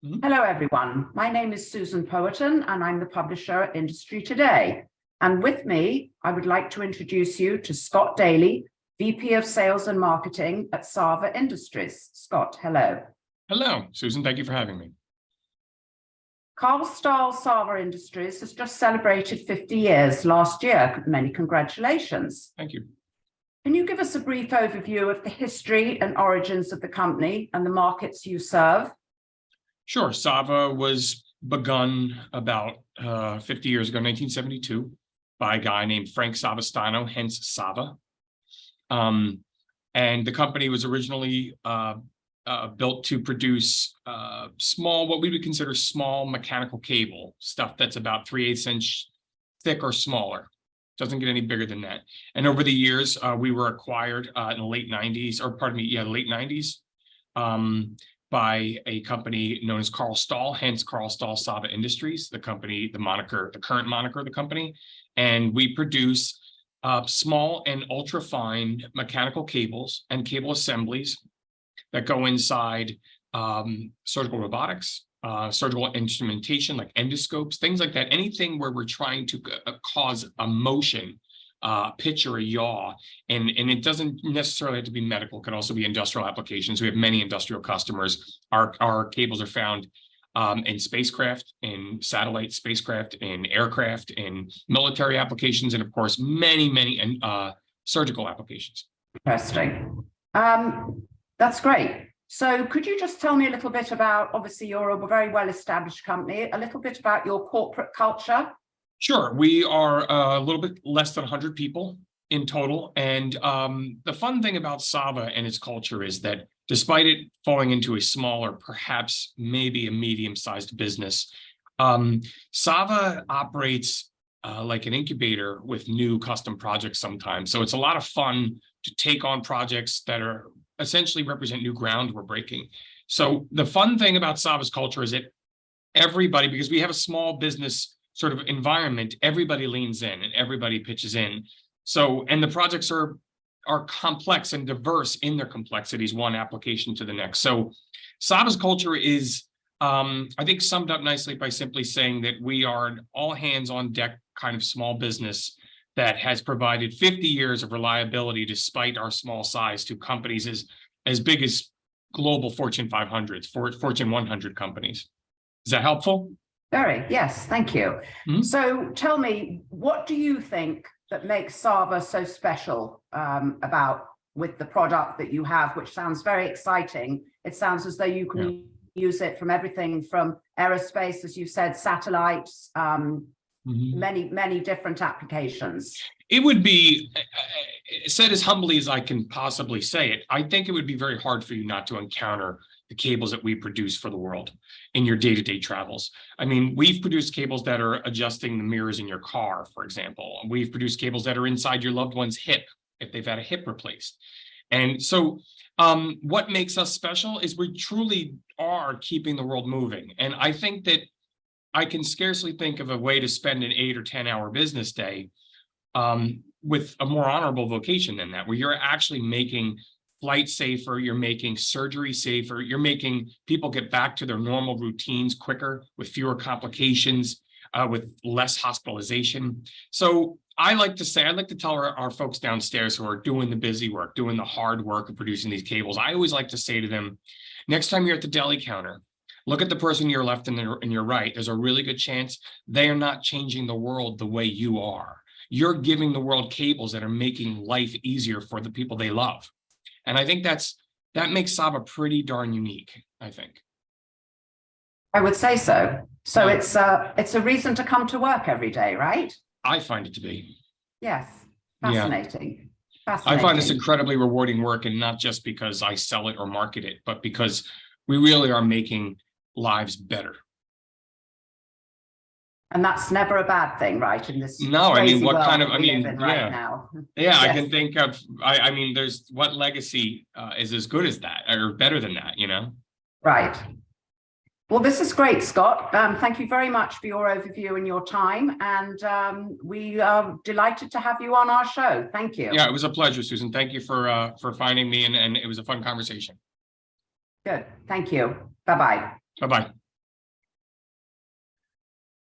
Mhm. Hello, everyone. My name is Susan Powerton, and I'm the publisher at Industry Today. And with me, I would like to introduce you to Scott Dailey, VP of Sales and Marketing at Sava Industries. Scott, hello. Hello, Susan. Thank you for having me. Stahl Sava Industries has just celebrated 50 years last year. Many congratulations. Thank you. Can you give us a brief overview of the history and origins of the company and the markets you serve? Sure. Sava was begun about 50 years ago, 1972, by a guy named Frank Savastano, hence Sava. And the company was originally built to produce what we would consider small mechanical cable, stuff that's about 3/8 inch thick or smaller. Doesn't get any bigger than that. And over the years, we were acquired in the late 90s, late 90s, by a company known as Carl Stahl, hence Carl Stahl Sava Industries, the current moniker of the company. And we produce small and ultra fine mechanical cables and cable assemblies that go inside surgical robotics, surgical instrumentation like endoscopes, things like that. Anything where we're trying to cause a motion, pitch or a yaw, and it doesn't necessarily have to be medical. It could also be industrial applications. We have many industrial customers. Our cables are found in spacecraft, in satellite spacecraft, in aircraft, in military applications, and of course, many surgical applications. Interesting. That's great. So could you just tell me a little bit about, obviously you're a very well-established company, a little bit about your corporate culture? Sure. We are a little bit less than 100 people in total. And the fun thing about Sava and its culture is that despite it falling into a smaller, perhaps maybe a medium-sized business, Sava operates like an incubator with new custom projects sometimes. So it's a lot of fun to take on projects that are essentially represent new ground we're breaking. So the fun thing about Sava's culture is that everybody, because we have a small business sort of environment, everybody leans in and everybody pitches in. So, and the projects are complex and diverse in their complexities, one application to the next. So Sava's culture is, I think, summed up nicely by simply saying that we are an all hands on deck kind of small business that has provided 50 years of reliability despite our small size to companies as big as global Fortune 500s, Fortune 100 companies. Is that helpful? Very, yes, thank you. Mm-hmm. So tell me, what do you think that makes Sava so special with the product that you have, which sounds very exciting? It sounds as though you can use it from everything from aerospace, as you said, satellites, many different applications. It would be, said as humbly as I can possibly say it, I think it would be very hard for you not to encounter the cables that we produce for the world in your day-to-day travels. I mean, we've produced cables that are adjusting the mirrors in your car, for example. We've produced cables that are inside your loved one's hip if they've had a hip replaced. And so what makes us special is we truly are keeping the world moving. And I think that I can scarcely think of a way to spend an 8 or 10 hour business day with a more honorable vocation than that, where you're actually making flight safer, you're making surgery safer, you're making people get back to their normal routines quicker, with fewer complications, with less hospitalization. So I'd like to tell our folks downstairs who are doing the busy work, doing the hard work of producing these cables, I always like to say to them, next time you're at the deli counter, look at the person to your left and your right. There's a really good chance they are not changing the world the way you are. You're giving the world cables that are making life easier for the people they love. And I think that makes Sava pretty darn unique, I think. I would say so. So it's a reason to come to work every day, right? I find it to be. Yes. Fascinating. Yeah. Fascinating. I find this incredibly rewarding work, and not just because I sell it or market it, but because we really are making lives better. And that's never a bad thing, right? In this no, I mean, what kind of, right now. Yeah, yes. I can think of, I mean, there's what legacy is as good as that or better than that, you know? Right. Well, this is great, Scott. Thank you very much for your overview and your time. And we are delighted to have you on our show. Thank you. Yeah, it was a pleasure, Susan. Thank you for finding me, and it was a fun conversation. Good. Thank you. Bye-bye. Bye-bye.